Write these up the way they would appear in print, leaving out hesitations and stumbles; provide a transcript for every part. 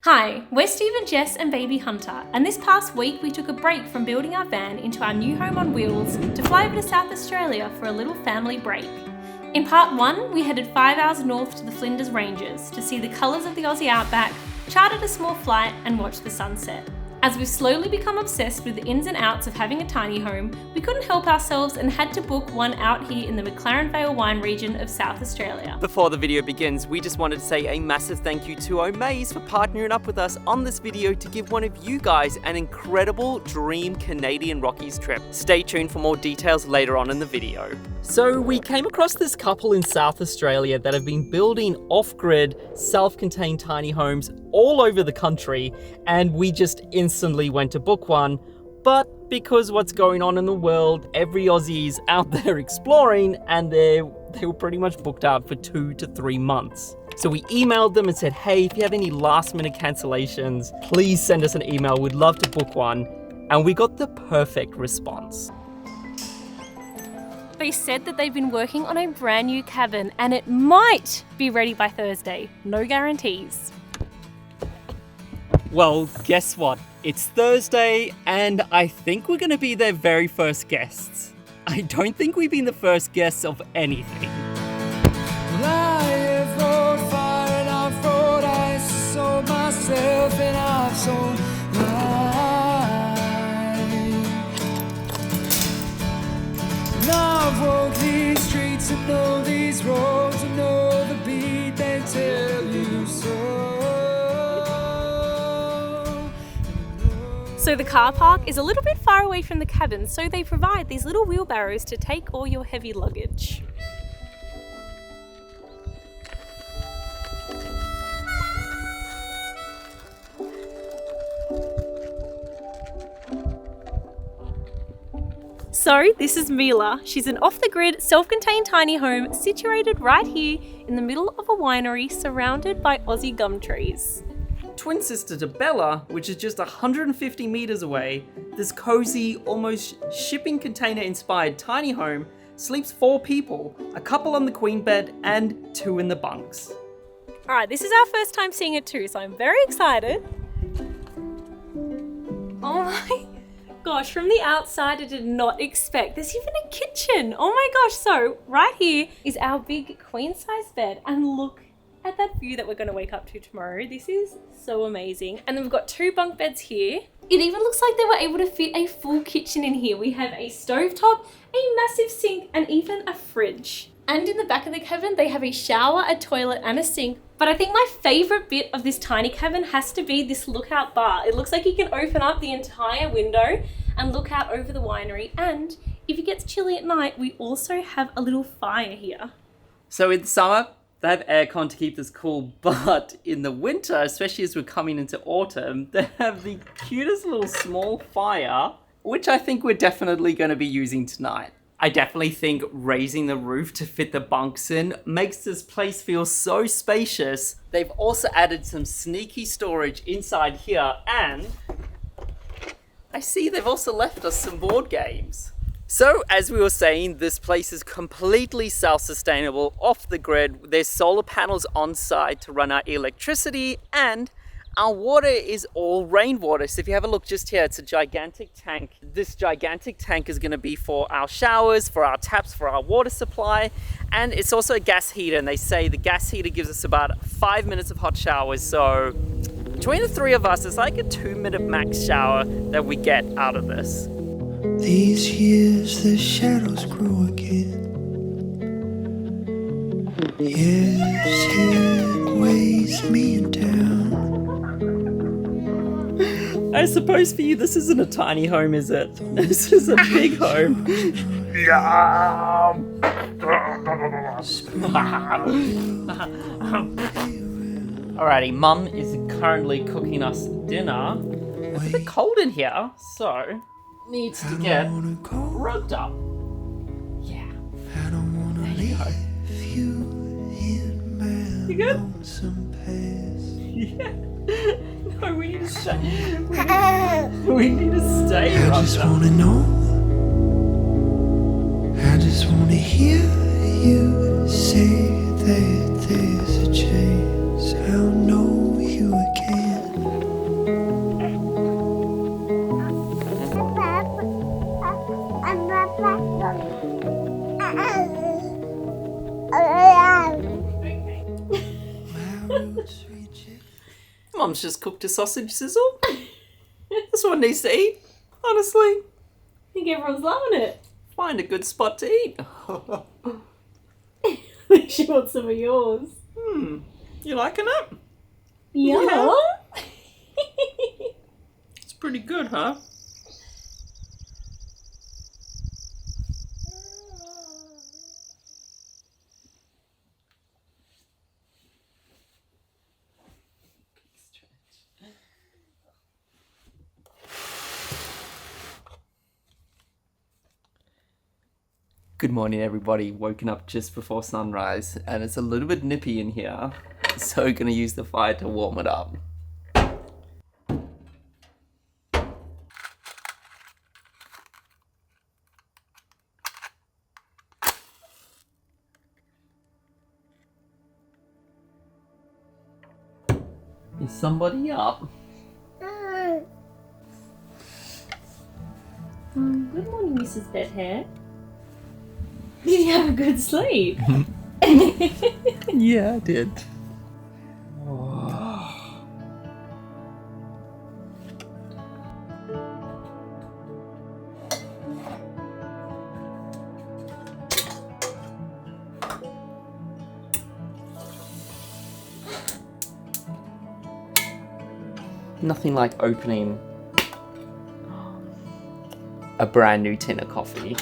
Hi, we're Steve and Jess and baby Hunter, and this past week we took a break from building our van into our new home on wheels to fly over to South Australia for a little family break. In part 1, we headed 5 hours north to the Flinders Ranges to see the colours of the Aussie outback, chartered a small flight and watched the sunset. As we've slowly become obsessed with the ins and outs of having a tiny home, we couldn't help ourselves and had to book one out here in the McLaren Vale wine region of South Australia. Before the video begins, we just wanted to say a massive thank you to Omaze for partnering up with us on this video to give one of you guys an incredible dream Canadian Rockies trip. Stay tuned for more details later on in the video. So we came across this couple in South Australia that have been building off-grid, self-contained tiny homes all over the country, and we just instantly went to book one. But because what's going on in the world, every Aussie's out there exploring, and they were pretty much booked out for 2 to 3 months. So we emailed them and said, hey, if you have any last minute cancellations, please send us an email. We'd love to book one. And we got the perfect response. They said that they've been working on a brand new cabin and it might be ready by Thursday. No guarantees. Well, guess what? It's Thursday, and I think we're going to be their very first guests. I don't think we've been the first guests of anything. Well, I have roared fire and I've roared ice, sold myself and I've sold life. And I've walked these streets and know these roads and know the beat they tell you so. So the car park is a little bit far away from the cabin, so they provide these little wheelbarrows to take all your heavy luggage. So this is Mila. She's an off-the-grid, self-contained tiny home situated right here in the middle of a winery surrounded by Aussie gum trees. Twin sister to Bella, which is just 150 meters away, this cozy, almost shipping container inspired tiny home sleeps 4 people, a couple on the queen bed and 2 in the bunks. Alright, this is our first time seeing it too, so I'm very excited. Oh my gosh, from the outside I did not expect. There's even a kitchen. Oh my gosh, so right here is our big queen size bed, and look at that view that we're going to wake up to tomorrow. This is so amazing. And then we've got 2 bunk beds here. It even looks like they were able to fit a full kitchen in here. We have a stovetop, a massive sink, and even a fridge. And in the back of the cabin, they have a shower, a toilet, and a sink. But I think my favorite bit of this tiny cabin has to be this lookout bar. It looks like you can open up the entire window and look out over the winery. And if it gets chilly at night, we also have a little fire here. So in summer, they have aircon to keep this cool, but in the winter, especially as we're coming into autumn, they have the cutest little small fire, which I think we're definitely going to be using tonight. I definitely think raising the roof to fit the bunks in makes this place feel so spacious. They've also added some sneaky storage inside here, and I see they've also left us some board games. So, as we were saying, this place is completely self-sustainable, off the grid. There's solar panels on site to run our electricity, and our water is all rainwater. So if you have a look just here, it's a gigantic tank. This gigantic tank is going to be for our showers, for our taps, for our water supply, and it's also a gas heater. And they say the gas heater gives us about 5 minutes of hot showers. So between the 3 of us, it's like a 2-minute max shower that we get out of this. These years the shadows grow again. Yes, it weighs me down. I suppose for you, this isn't a tiny home, is it? This is a big home. Alrighty, Mum is currently cooking us dinner. It's a bit cold in here, so needs to get rugged up. Yeah. I don't wanna leave you in my You good? lonesome past. Yeah. No, we need to stay. We need to stay I just rugged up. wanna know. I just wanna hear you say that there's a chance I'll know you again. Mum's just cooked a sausage sizzle. This one needs to eat, honestly. I think everyone's loving it. Find a good spot to eat. She wants some of yours. You liking it? Yeah. It's pretty good, huh? Good morning, everybody. Woken up just before sunrise, and it's a little bit nippy in here, so gonna use the fire to warm it up. Is somebody up? Good morning, Mrs. Bedhair. Did you have a good sleep? Yeah, I did. Nothing like opening a brand new tin of coffee.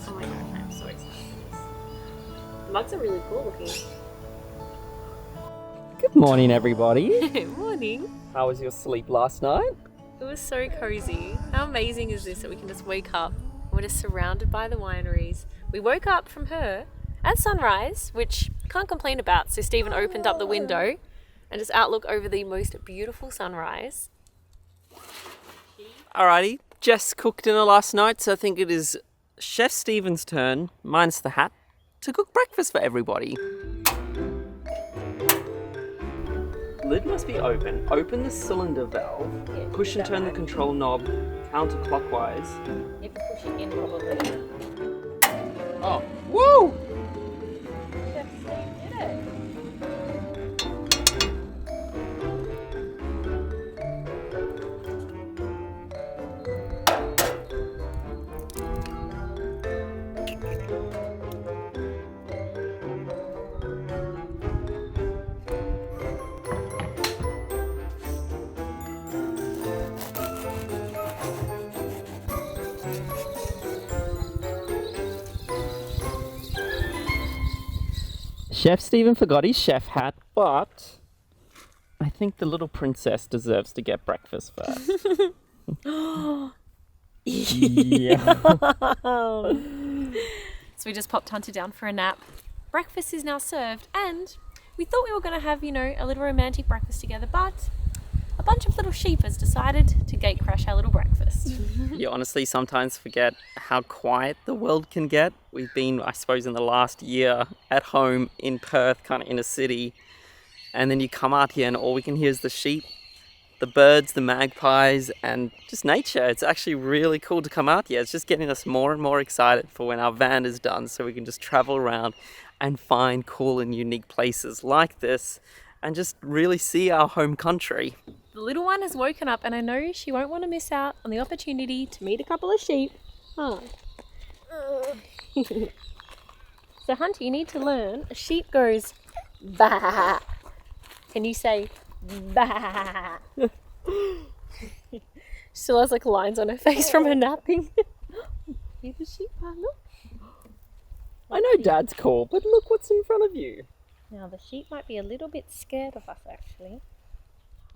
Oh my god, I'm so excited for this. The mugs are really cool looking. Good morning, everybody. Morning. How was your sleep last night? It was so cozy. How amazing is this that we can just wake up and we're just surrounded by the wineries. We woke up from her at sunrise, which can't complain about. So Stephen opened up the window and just outlook over the most beautiful sunrise. Alrighty, Jess cooked dinner last night, so I think it is Chef Stephen's turn, minus the hat, to cook breakfast for everybody. Lid must be open. Open the cylinder valve, push and turn the control knob counterclockwise. You have to push it in probably. Oh, woo! Chef Steve did it. Chef Stephen forgot his chef hat, but I think the little princess deserves to get breakfast first. Yeah. So we just popped Hunter down for a nap. Breakfast is now served, and we thought we were going to have, a little romantic breakfast together, but a bunch of little sheepers decided to gate crash our little breakfast. You honestly sometimes forget how quiet the world can get. We've been, I suppose, in the last year at home in Perth, kind of in a city, and then you come out here and all we can hear is the sheep, the birds, the magpies, and just nature. It's actually really cool to come out here. It's just getting us more and more excited for when our van is done, so we can just travel around and find cool and unique places like this and just really see our home country. The little one has woken up, and I know she won't want to miss out on the opportunity to meet a couple of sheep. Huh. So Hunter, you need to learn, a sheep goes bah. Can you say bah? Still has like lines on her face from her napping. Here's the sheep, look. I know Dad's cool, but look what's in front of you. Now the sheep might be a little bit scared of us actually.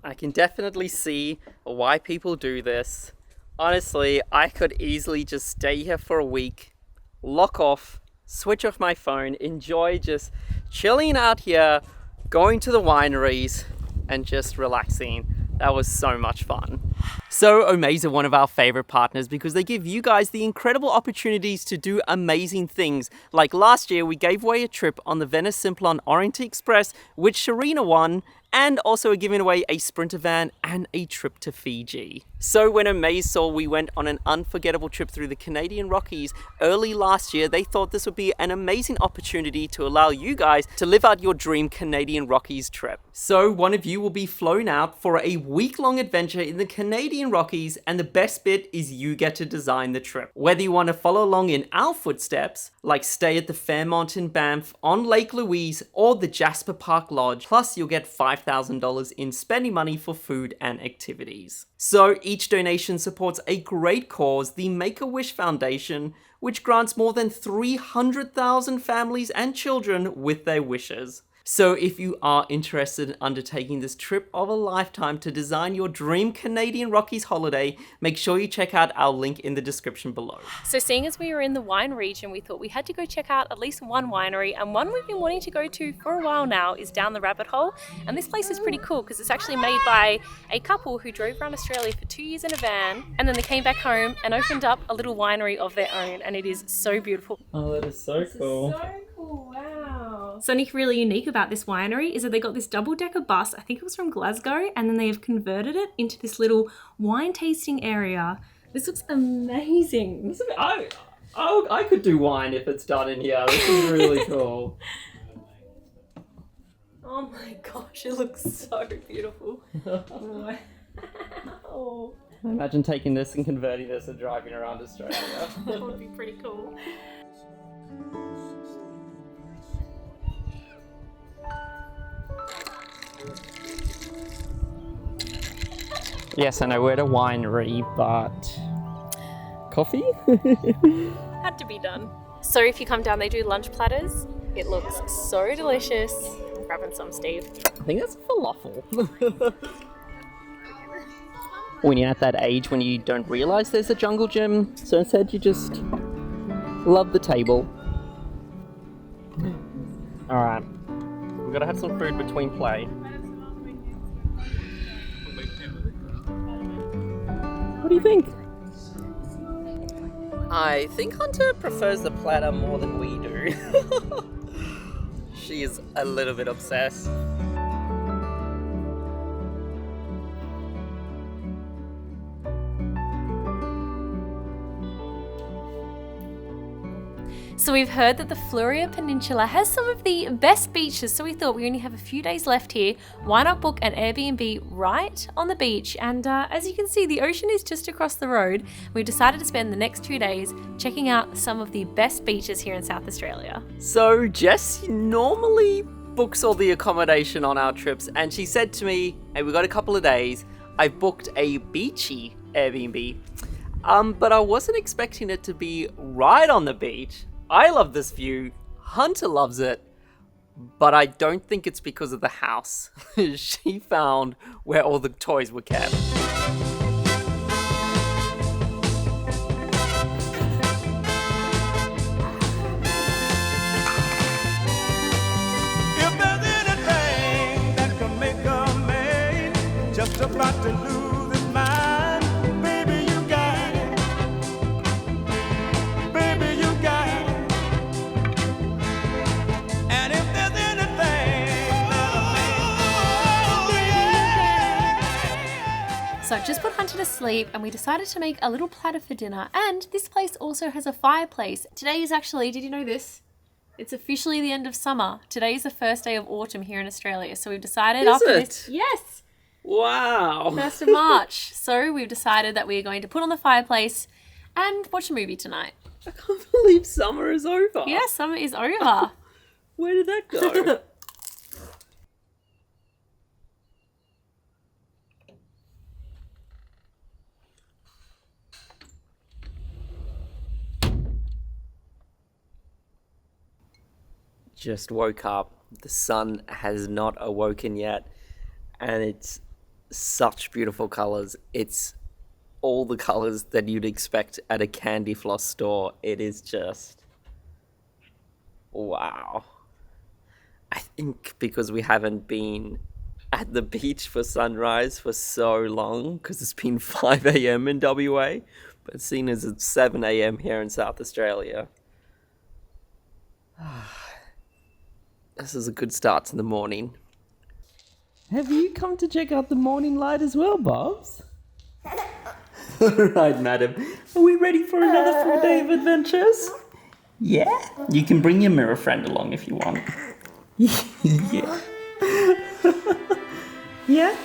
I can definitely see why people do this. Honestly, I could easily just stay here for a week, lock off, switch off my phone, enjoy just chilling out here, going to the wineries, and just relaxing. That was so much fun. So Omaze are one of our favorite partners because they give you guys the incredible opportunities to do amazing things. Like last year, we gave away a trip on the Venice Simplon Orient Express, which Sharina won, and also are giving away a Sprinter van and a trip to Fiji. So when Omaze saw we went on an unforgettable trip through the Canadian Rockies early last year, they thought this would be an amazing opportunity to allow you guys to live out your dream Canadian Rockies trip. So one of you will be flown out for a week-long adventure in the Canadian Rockies, and the best bit is you get to design the trip. Whether you want to follow along in our footsteps, like stay at the Fairmont in Banff, on Lake Louise, or the Jasper Park Lodge, plus you'll get $5,000 in spending money for food and activities. So each donation supports a great cause, the Make-A-Wish Foundation, which grants more than 300,000 families and children with their wishes. So if you are interested in undertaking this trip of a lifetime to design your dream Canadian Rockies holiday, make sure you check out our link in the description below. So seeing as we were in the wine region, we thought we had to go check out at least one winery, and one we've been wanting to go to for a while now is Down the Rabbit Hole. And this place is pretty cool because it's actually made by a couple who drove around Australia for 2 years in a van, and then they came back home and opened up a little winery of their own, and it is so beautiful. Oh, that is so cool. So cool, wow. Something really unique about this winery is that they got this double-decker bus, I think it was from Glasgow, and then they have converted it into this little wine tasting area. This looks amazing. I could do wine if it's done in here. This is really cool. Oh my gosh, it looks so beautiful. Wow. Imagine taking this and converting this and driving around Australia. That would be pretty cool. Yes, I know we're at a winery, but coffee? Had to be done. So if you come down, they do lunch platters. It looks so delicious. I'm grabbing some, Steve. I think that's falafel. When you're at that age when you don't realise there's a jungle gym, so instead you just love the table. Alright, we've got to have some food between play. What do you think? I think Hunter prefers the platter more than we do. She is a little bit obsessed. So we've heard that the Fluria Peninsula has some of the best beaches, so we thought we only have a few days left here. Why not book an Airbnb right on the beach? And as you can see, the ocean is just across the road. We've decided to spend the next 2 days checking out some of the best beaches here in South Australia. So Jess normally books all the accommodation on our trips, and she said to me, hey, we got a couple of days. I've booked a beachy Airbnb, but I wasn't expecting it to be right on the beach. I love this view, Hunter loves it, but I don't think it's because of the house. She found where all the toys were kept. If there's anything that can make a man just about to lose his mind, baby, you got it. Baby, you got it. And if there's anything So I've just put Hunter to sleep and we decided to make a little platter for dinner, and this place also has a fireplace. Today is actually, did you know this? It's officially the end of summer. Today is the first day of autumn here in Australia, so we've decided Is after it? this... Yes! Wow. 1st of March. So we've decided that we are going to put on the fireplace and watch a movie tonight. I can't believe summer is over. Yes, summer is over. Where did that go? Just woke up. The sun has not awoken yet, and it's such beautiful colors. It's all the colors that you'd expect at a candy floss store. It is just wow. I think because we haven't been at the beach for sunrise for so long because it's been 5 a.m. in WA, but seeing as it's 7 a.m. here in South Australia, this is a good start to the morning. Have you come to check out the morning light as well, Bobs? Right, madam. Are we ready for another full day of adventures? Yeah? You can bring your mirror friend along if you want. Yeah. Yeah?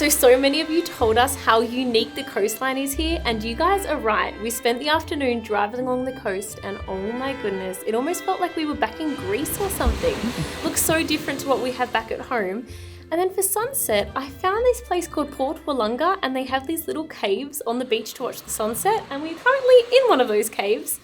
So many of you told us how unique the coastline is here, and you guys are right. We spent the afternoon driving along the coast, and oh my goodness, it almost felt like we were back in Greece or something. Looks so different to what we have back at home. And then for sunset, I found this place called Port Wollonga, and they have these little caves on the beach to watch the sunset, and we're currently in one of those caves.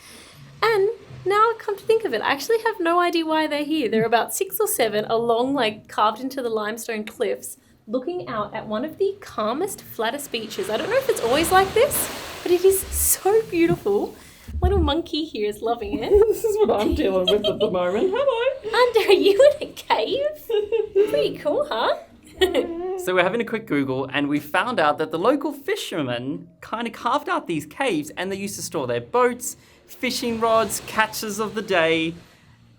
And now I come to think of it, I actually have no idea why they're here. They're about 6 or 7 along, like carved into the limestone cliffs, looking out at one of the calmest, flattest beaches. I don't know if it's always like this, but it is so beautiful. Little monkey here is loving it. This is what I'm dealing with at the moment. Hello. And are you in a cave? Pretty cool, huh? So we're having a quick Google, and we found out that the local fishermen kind of carved out these caves, and they used to store their boats, fishing rods, catches of the day,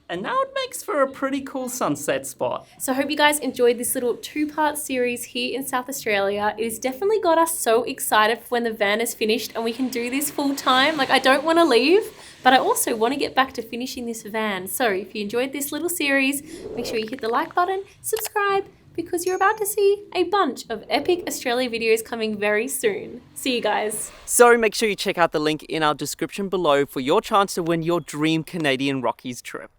and now it makes for a pretty cool sunset spot. So I hope you guys enjoyed this little 2-part series here in South Australia. It has definitely got us so excited for when the van is finished and we can do this full time. Like, I don't want to leave, but I also want to get back to finishing this van. So if you enjoyed this little series, make sure you hit the like button, subscribe, because you're about to see a bunch of epic Australia videos coming very soon. See you guys. So make sure you check out the link in our description below for your chance to win your dream Canadian Rockies trip.